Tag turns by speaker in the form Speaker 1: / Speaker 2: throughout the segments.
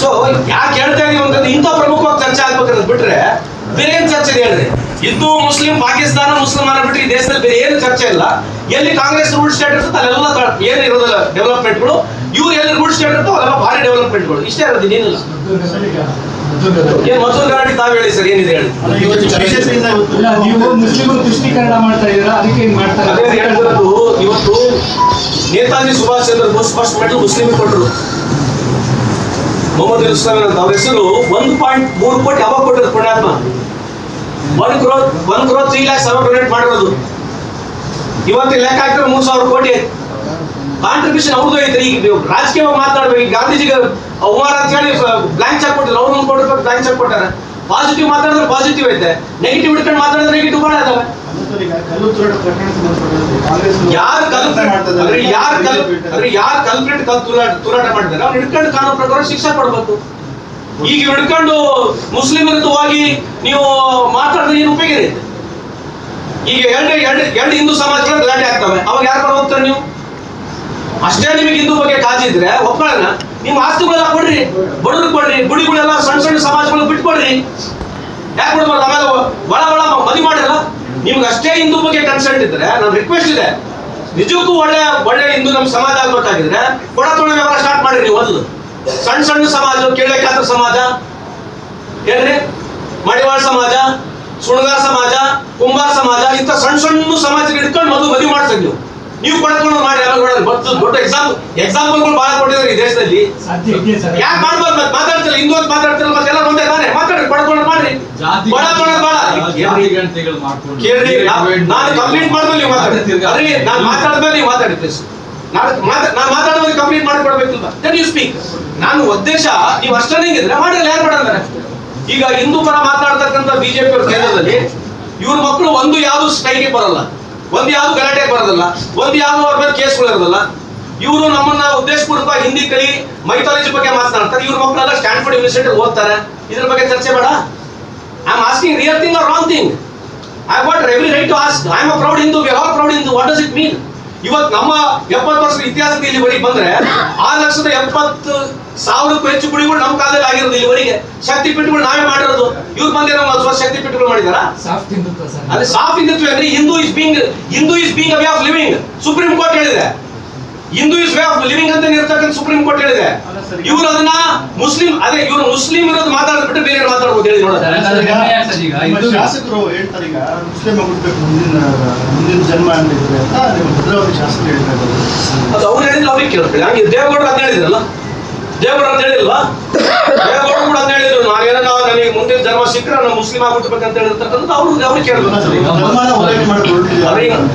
Speaker 1: So ಯಾಕೆ ಹೇಳ್ತಾ ಇದೀವಿ ಅಂತಂದ್ರೆ ಇಂಥ ಪ್ರಮುಖವಾಗಿ ಚರ್ಚೆ ಆಗ್ಬೇಕಂತ ಬಿಟ್ರೆ ಬೇರೆ ಏನ್ ಚರ್ಚೆ ಇದೆ ಹೇಳ್ರಿ? ಹಿಂದೂ ಮುಸ್ಲಿಂ ಪಾಕಿಸ್ತಾನ ಮುಸಲ್ಮಾನ ಬಿಟ್ಟರೆ ಈ ದೇಶದಲ್ಲಿ ಬೇರೆ ಏನು ಚರ್ಚೆ ಇಲ್ಲ. ಎಲ್ಲಿ ಕಾಂಗ್ರೆಸ್ ರೂಲ್ ಸ್ಟೇಟ್ ಇರ್ತದೆ ಅಲ್ಲೆಲ್ಲ ಏನು ಇರೋದಿಲ್ಲ ಡೆವಲಪ್ಮೆಂಟ್ಗಳು, ಇವ್ರು ಎಲ್ಲಿ ರೂಲ್ ಸ್ಟೇಟ್ ಇರ್ತೋ ಅಲ್ಲೆಲ್ಲ ಭಾರಿ ಡೆವಲಪ್ಮೆಂಟ್ಗಳು. ಇಷ್ಟೇ ಇರೋದು, ಏನಿಲ್ಲ. ಏನ್ ಮತ್ತೊಂದು ಗಲಾಟೆ ತಾವ್ ಹೇಳಿ ಸರ್, ಏನಿದೆ ಹೇಳಿ.
Speaker 2: ನೀವು ಮುಸ್ಲಿಮರು ತುಷ್ಟೀಕರಣ ಮಾಡ್ತಾ ಇದ್ದೀರಾ, ಅದಕ್ಕೆ ಮಾಡ್ತಾರೆ.
Speaker 1: ಅದೇ ಹೇಳ್ತಿರೋದು, ಇವತ್ತು ನೇತಾಜಿ ಸುಭಾಷ್ ಚಂದ್ರ ಬೋಸ್ ಫಸ್ಟ್ ಮೆಡಲ್ ಮುಸ್ಲಿಮಿಗೆ ಕೊಟ್ಟರು. ಮೊಹಮ್ಮದ್ ಇಸ್ಲಾಂ ಅಂತ ಅವ್ರ ಹೆಸರು 1.3 ಕೋಟಿ ಅವಾಗ ಕೊಟ್ಟರು ಪುಣ್ಯಾತ್ಮ. 1 crore 3 lakhs ಅವಾಗ ಡೊನೇಟ್ ಮಾಡಿರೋದು. ಇವತ್ತು ಲೆಕ್ಕ ಹಾಕಿದ್ರೆ 3,000 ಕೋಟಿ ಕಾಂಟ್ರಿಬ್ಯೂಷನ್ ಅವ್ರದ್ದು ಐತ್ರಿ. ಈಗ ರಾಜಕೀಯವಾಗಿ ಮಾತಾಡ್ಬೇಕು. ಗಾಂಧೀಜಿಗೆ ಅವಮಾನ ಅಂತ ಹೇಳಿ ಬ್ಲಾಂಕ್ ಚೆಕ್ ಕೊಟ್ಟಿಲ್ಲ, ಅವ್ರು 1 ಕೋಟಿ ರೂಪಾಯಿ ಬ್ಲಾಂಕ್ ಚೆಕ್ ಕೊಟ್ಟಾರೆ. ಪಾಸಿಟಿವ್ ಮಾತಾಡಿದ್ರೆ ಪಾಸಿಟಿವ್ ಐತೆ, ನೆಗೆಟಿವ್ ಹಿಡ್ಕೊಂಡು ಮಾತಾಡಿದ್ರೆ ನೆಗೆಟಿವ್ ಭಾಳ ಇದಾವೆ. ಯಾರು ಕಲ್ಪ್ರಿಟ್ ತೂರಾಟ ಮಾಡಿದ್ದಾರೆ ಅವ್ರು ಹಿಡ್ಕೊಂಡು ಕಾನೂನು ಪ್ರಕಾರ ಶಿಕ್ಷೆ ಕೊಡ್ಬೇಕು. ಈಗ ಹಿಡ್ಕೊಂಡು ಮುಸ್ಲಿಂ ವಿರುದ್ಧವಾಗಿ ನೀವು ಮಾತಾಡಿದ್ರೆ ಏನು ಉಪಯೋಗ ಇದೆ? ಈಗ ಎರಡು ಹಿಂದೂ ಸಮಾಜಗಳು ಗಲಾಟೆ ಆಗ್ತವೆ, ಅವಾಗ ಯಾರು ಬರ ಹೋಗ್ತಾರೆ ನೀವು? ಅಷ್ಟೇ ನಿಮಗೆ ಹಿಂದೂ ಬಗ್ಗೆ ಕಾಜಿದ್ರೆ ಒಪ್ಕೊಳ್ಳೋಣ, ನಿಮ್ಮ ಆಸ್ತಿಗಳೆಲ್ಲ ಕೊಡ್ರಿ, ಬಡವ್ರಿಗೆ ಕೊಡ್ರಿ, ಗುಡಿಗಳೆಲ್ಲ ಸಣ್ಣ ಸಣ್ಣ ಸಮಾಜಗಳು ಬಿಟ್ಕೊಡ್ರಿ. ಯಾಕೆ ಕೊಡ್ಬಾರ್ದು? ಆಮೇಲೆ ಬಳ ಮದುವೆ ಮಾಡಿರಲ್ಲ. ನಿಮ್ಗೆ ಅಷ್ಟೇ ಹಿಂದೂ ಬಗ್ಗೆ ಕನ್ಸರ್ಟ್ ಇದ್ರೆ ನನ್ನ ರಿಕ್ವೆಸ್ಟ್ ಇದೆ, ನಿಜಕ್ಕೂ ಒಳ್ಳೆ ಹಿಂದೂ ನಮ್ಮ ಸಮಾಜ ಆಗ್ಬೇಕಾಗಿದ್ರೆ ಕೊಡ ತೊಳೆ ವ್ಯವಹಾರ ಸ್ಟಾರ್ಟ್ ಮಾಡ್ರಿ. ನೀವು ಮೊದಲು ಸಣ್ಣ ಸಮಾಜ, ಕೇಳಕಾತ್ರ ಸಮಾಜ ಏನ್ರಿ, ಮಡಿವಾಳ ಸಮಾಜ, ಸುಣಗಾರ ಸಮಾಜ, ಕುಂಬಾರ ಸಮಾಜ, ಇಂಥ ಸಣ್ಣ ಸಮಾಜ ಹಿಡ್ಕೊಂಡು ಮದುವೆ ಮಾಡ್ಸಕ್ ನೀವು ಕೊಡ್ಕೊಂಡು ಮಾಡಿ. ದೊಡ್ಡ ಎಕ್ಸಾಂಪಲ್ಗಳು ಬಹಳ ಕೊಟ್ಟಿದ್ದಾರೆ ಈ ದೇಶದಲ್ಲಿ. ಯಾಕೆ ಮಾಡ್ಬೋದು? ಮಾತಾಡ್ತಿಲ್ಲ, ಹಿಂದೂ ಅಂತ ಮಾತಾಡ್ತಿಲ್ಲ, ಮತ್ತೆ ಎಲ್ಲ ಒಂದೇ ತಾನೆ ಮಾತಾಡ್ರಿ, ಕೊಡ್ಕೊಂಡು ಮಾಡ್ರಿ. ಕೇಳ್ರಿ, ನಾನು ಕಂಪ್ಲೀಟ್ ಮಾಡಿದ್ಮೇಲೆ ನೀವು ಮಾತಾಡ್ತೀರಿ, ನಾನು ಮಾತಾಡಿದ್ಮೇಲೆ ನೀವು ಮಾತಾಡ್ತೀರಿ. ನಾನು ಮಾತಾಡೋದು ಕಂಪ್ಲೀಟ್ ಮಾಡಿಕೊಡ್ಬೇಕಿಲ್ಲ, ದೆನ್ ಯು ಸ್ಪೀಕ್. ನಾನು ಉದ್ದೇಶ ನೀವು ಅಷ್ಟೇ ಇದ್ರೆ ಮಾಡಿದ್ರೆ ಯಾರು ಮಾಡಂದ್ರೆ. ಈಗ ಹಿಂದೂ ಪರ ಮಾತಾಡ್ತಕ್ಕಂಥ ಬಿಜೆಪಿ ಅವ್ರ ಕೇಂದ್ರದಲ್ಲಿ ಇವ್ರ ಮಕ್ಕಳು ಒಂದು ಯಾವ್ದು ಸ್ಟ್ರೈಕ್ಗೆ ಬರಲ್ಲ, ಒಂದು ಯಾವ್ದು ಗಲಾಟೆಗೆ ಬರೋದಿಲ್ಲ, ಒಂದು ಯಾವ್ದು ಅವ್ರ ಮೇಲೆ ಕೇಸ್ಗಳು ಇರೋದಿಲ್ಲ. ಇವರು ನಮ್ಮನ್ನ ಉದ್ದೇಶಪೂರ್ವಕ ಹಿಂದಿ ಕಲಿ ಮೈಥಾಲಜಿ ಬಗ್ಗೆ ಮಾತನಾಡ್ತಾರೆ. ಇವ್ರ ಮಕ್ಕಳೆಲ್ಲ ಸ್ಟ್ಯಾನ್ಫೋರ್ಡ್ ಯೂನಿವರ್ಸಿಟಿ ಓದ್ತಾರೆ. ಇದ್ರ ಬಗ್ಗೆ ಚರ್ಚೆ ಬೇಡ. I am asking real thing or wrong thing. I want every right to ask. I am a proud Hindu, we are all proud Hindu. What does it mean? ಇವತ್ತು ನಮ್ಮ 70 ವರ್ಷದ ಇತಿಹಾಸದ ಇಲ್ಲಿವರೆಗೆ ಬಂದ್ರೆ 6,70,000ಕ್ಕೂ ಹೆಚ್ಚು ಗುಡಿಗಳು ನಮ್ಮ ಕಾಲದಲ್ಲಿ ಆಗಿರೋದು. ಇಲ್ಲಿವರೆಗೆ ಶಕ್ತಿ ಪೀಠಗಳು ನಾವೇ ಮಾಡಿರೋದು. ಇವ್ರು ಬಂದೇನೋ ಶಕ್ತಿ ಪೀಠಗಳು ಮಾಡಿದಾರ? ಅದೇ ಸಾಫ್ ಹಿಂದುತ್ವ ಅಂದ್ರೆ Hindu is being a way of living. Supreme Court ಹೇಳಿದೆ Hindu is way of living ಅಂತ ಇರ್ತಕ್ಕಂಥ ಸುಪ್ರೀಂ ಕೋರ್ಟ್ ಹೇಳಿದೆ. ಇವರು ಅದನ್ನ ಮುಸ್ಲಿಂ, ಅದೇ ಇವರು ಮುಸ್ಲಿಂ ಇರೋದು ಮಾತಾಡ್ಬಿಟ್ಟು ಬೇರೆ ಮಾತಾಡ್ಬೋದು ಹೇಳಿ ನೋಡೋದು.
Speaker 3: ಶಾಸಕರು ಹೇಳ್ತಾರೆ ಈಗ ಮುಸ್ಲಿಂ ಆಗ್ಬಿಡ್ಬೇಕು ಮುಂದಿನ ಜನ್ಮ ಅಂತಿದ್ರೆ ಅಂತ ಭದ್ರಾವತಿ ಶಾಸಕರು ಹೇಳ್ತಾ ಇದ್ದಾರೆ.
Speaker 1: ಅದು ಅವ್ರು ಹೇಳಿದ್ರೆ ಅವ್ರಿಗೆ ಕೇಳ್ತಾರೆ. ಹಂಗೆ ದೇವೇಗೌಡರು ಅಂತ ಹೇಳಿದ್ರಲ್ಲ, ದೇವೇಗೌಡರು ಅಂತ ಹೇಳಿಲ್ವಾ? ದೇವೇಗೌಡರು ಕೂಡ ಅಂತ ಹೇಳಿದ್ರು, ನನಗೆ ಮುಂದಿನ ಜನ್ಮ ಸಿಕ್ಕರೆ ನಾನು ಮುಸ್ಲಿಂ ಆಗ್ಬಿಡ್ಬೇಕಂತ ಹೇಳಿರ್ತಕ್ಕಂಥ ಅವ್ರಿಗೆ ಕೇಳಬೇಕು.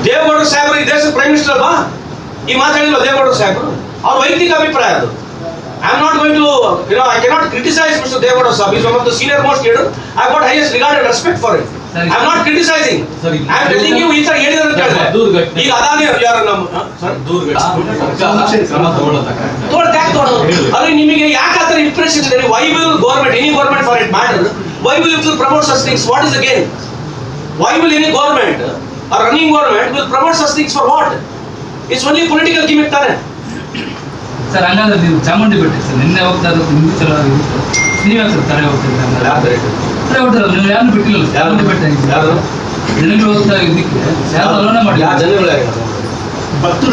Speaker 1: ದೇವೇಗೌಡರು ಸಾಹೇಬರು ಈ ದೇಶದ ಪ್ರೈಮ್ ಮಿನಿಸ್ಟರ್ ಅಲ್ವಾ? ಈ ಮಾತಾಡಿಲ್ವ ದೇವೇಗೌಡರು ಸಾಹೇಬರು? ಅವ್ರ ವೈಯಕ್ತಿಕ ಅಭಿಪ್ರಾಯ ಅದು. I am not going to, I cannot criticize Mr. Devegowda Sahib. He is one of the senior most leader. I have got highest regard and respect for it. I am not criticizing. I am telling you, ಈ ತರ ಹೇಳಿದ್ರು ಅಂತ ಹೇಳಿದ್ರೆ ಈಗ ಅದಾನಿ ಯಾರು ನಮ್ಮ ಅದೇ ನಿಮಗೆ ಯಾಕೆ ಆತರ ಇಂಪ್ರೆಷನ್ ಇದೆ? Why will government, any government for it matter, why will it promote such things? What is the gain? Why will any government or running government will promote such things for what? It's only political gimmick ತಾನೆ.
Speaker 4: Sir ಹಂಗಾದ್ರೆ ನೀವು ಚಾಮುಂಡಿ ಬೆಟ್ಟ sir ನಿನ್ನೆ ಹೋಗ್ತಾ ಇರೋದು ಹಿಂದೂ ಚಲೋ ನೀವೇ sir ತಲೆ ಹೋಗ್ತಿದ್ರೆ ತಲೆ ಹೋಗ್ತಾರ ನೀವು ಯಾರು ಬಿಟ್ಟಿಲ್ಲ. ಚಾಮುಂಡಿ ಬೆಟ್ಟ ಜನಗಳು ಹೋಗ್ತಾ ಇದಕ್ಕೆ ಯಾರು ಅಲೋನೆ ಮಾಡಿ
Speaker 1: ಜನಗಳು
Speaker 4: ಭಕ್ತರು